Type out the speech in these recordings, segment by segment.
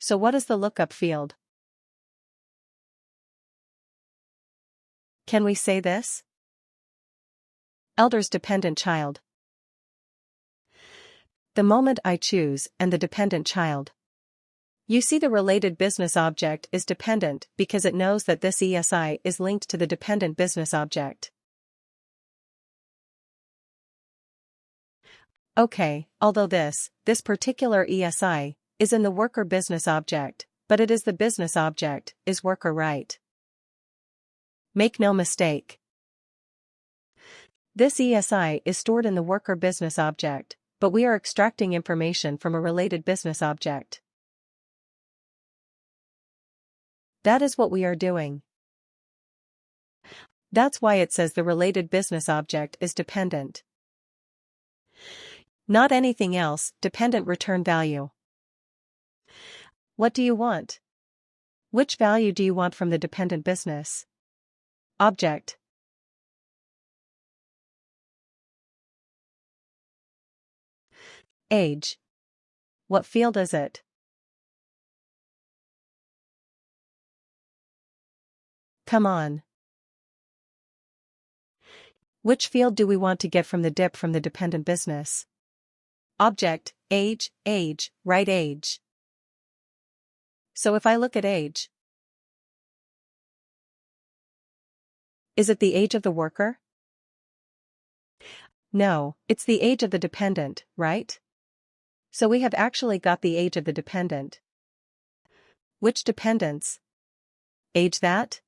So what is the lookup field? Can we say this? Elders dependent child. The moment I choose and the dependent child. You see, the related business object is dependent because it knows that this ESI is linked to the dependent business object. Okay, although this particular ESI is in the worker business object, but it is the business object, is worker right? Make no mistake. This ESI is stored in the worker business object, but we are extracting information from a related business object. That is what we are doing. That's why it says the related business object is dependent. Not anything else, dependent return value. What do you want? Which value do you want from the dependent business object? Age. What field is it? Come on. Which field do we want to get from the DIP from the dependent business object? Age, right age. So if I look at age, is it the age of the worker? No, it's the age of the dependent, right? So we have actually got the age of the dependent. Which dependents? Age that?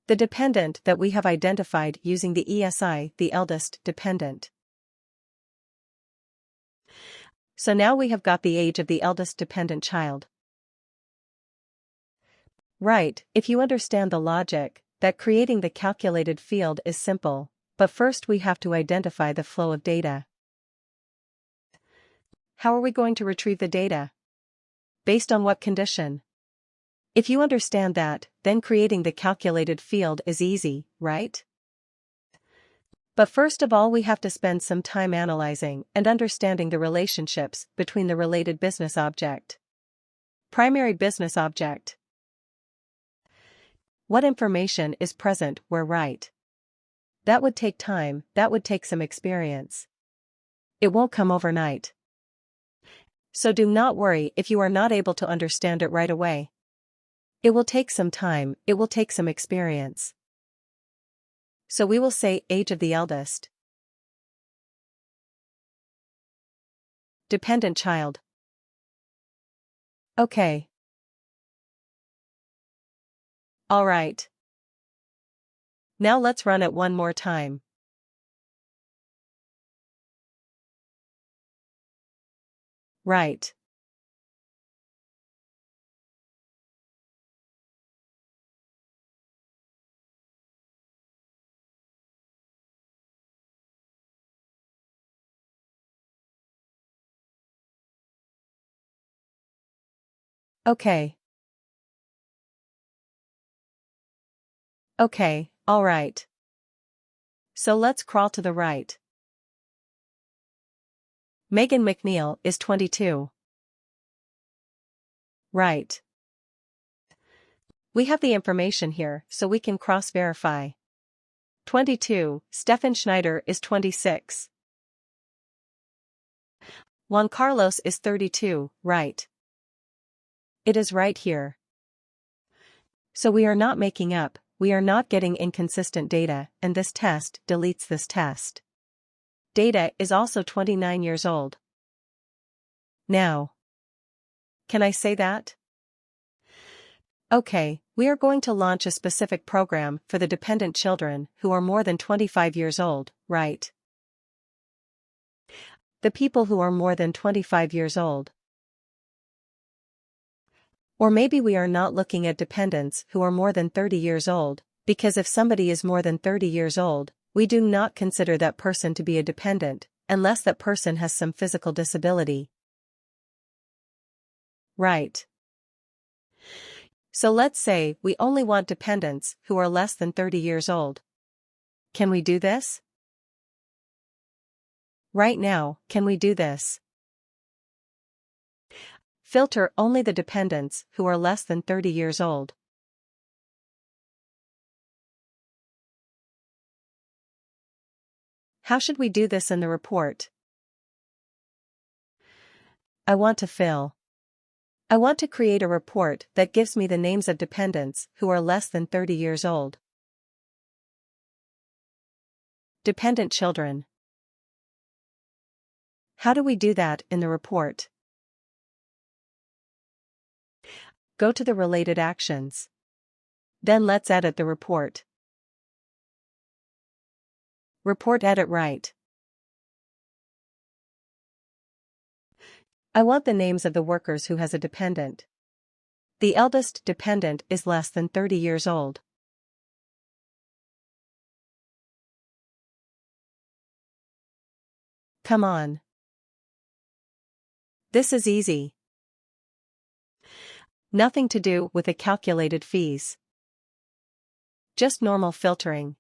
The dependent that we have identified using the ESI, the eldest dependent. So now we have got the age of the eldest dependent child. Right, if you understand the logic, that creating the calculated field is simple, but first we have to identify the flow of data. How are we going to retrieve the data? Based on what condition? If you understand that, then creating the calculated field is easy, right? But first of all, we have to spend some time analyzing and understanding the relationships between the related business object. Primary business object. What information is present where right? That would take time, that would take some experience. It won't come overnight. So do not worry if you are not able to understand it right away. It will take some time, it will take some experience. So we will say age of the eldest dependent child. Okay. All right. Now let's run it one more time. Right. Okay. Okay, all right. So let's crawl to the right. Megan McNeil is 22. Right. We have the information here, so we can cross-verify. 22, Stefan Schneider is 26. Juan Carlos is 32, right? It is right here. So we are not making up, we are not getting inconsistent data, and this test deletes this test. Data is also 29 years old. Now. Can I say that? Okay, we are going to launch a specific program for the dependent children who are more than 25 years old, right? The people who are more than 25 years old. Or maybe we are not looking at dependents who are more than 30 years old, because if somebody is more than 30 years old, we do not consider that person to be a dependent, unless that person has some physical disability. Right. So let's say we only want dependents who are less than 30 years old. Can we do this? Right now, can we do this? Filter only the dependents who are less than 30 years old. How should we do this in the report? I want to create a report that gives me the names of dependents who are less than 30 years old. Dependent children. How do we do that in the report? Go to the related actions. Then let's edit the report. Report edit right. I want the names of the workers who has a dependent. The eldest dependent is less than 30 years old. Come on. This is easy. Nothing to do with the calculated fees. Just normal filtering.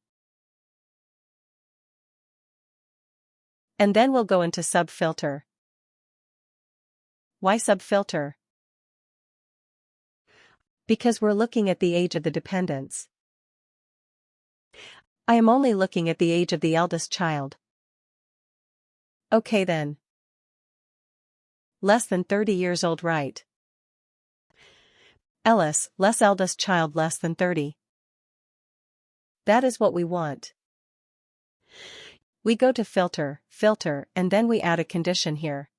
And then we'll go into sub-filter. Why sub-filter? Because we're looking at the age of the dependents. I am only looking at the age of the eldest child. Okay then. Less than 30 years old, right? Ellis, less eldest child less than 30. That is what we want. We go to filter, and then we add a condition here.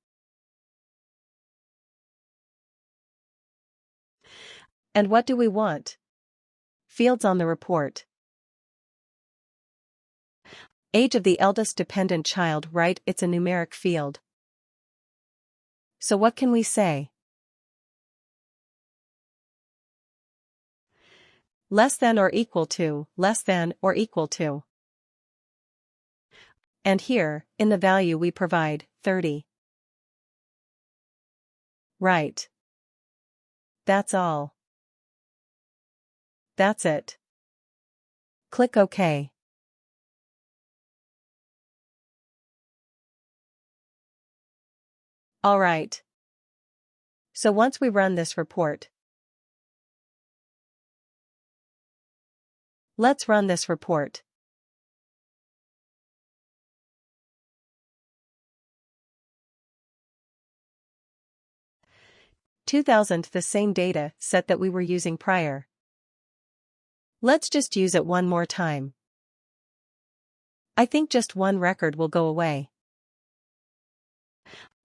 And what do we want? Fields on the report. Age of the eldest dependent child, right? It's a numeric field. So what can we say? Less than or equal to, less than or equal to. And here, in the value we provide, 30. Right. That's all. That's it. Click OK. All right. So once we run this report, let's run this report. $2,000, the same data set that we were using prior. Let's just use it one more time. I think just one record will go away.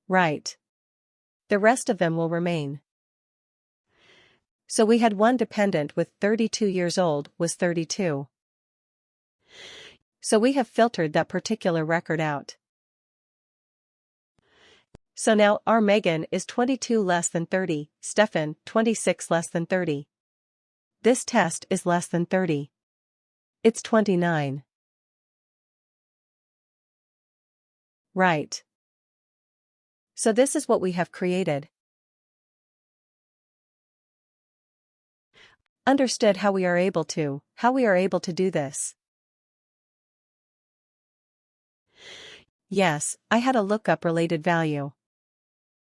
Right. The rest of them will remain. So we had one dependent with 32 years old was 32. So we have filtered that particular record out. So now our Megan is 22 less than 30, Stefan 26 less than 30. This test is less than 30. It's 29. Right. So this is what we have created. Understood how we are able to do this. Yes, I had a lookup related value.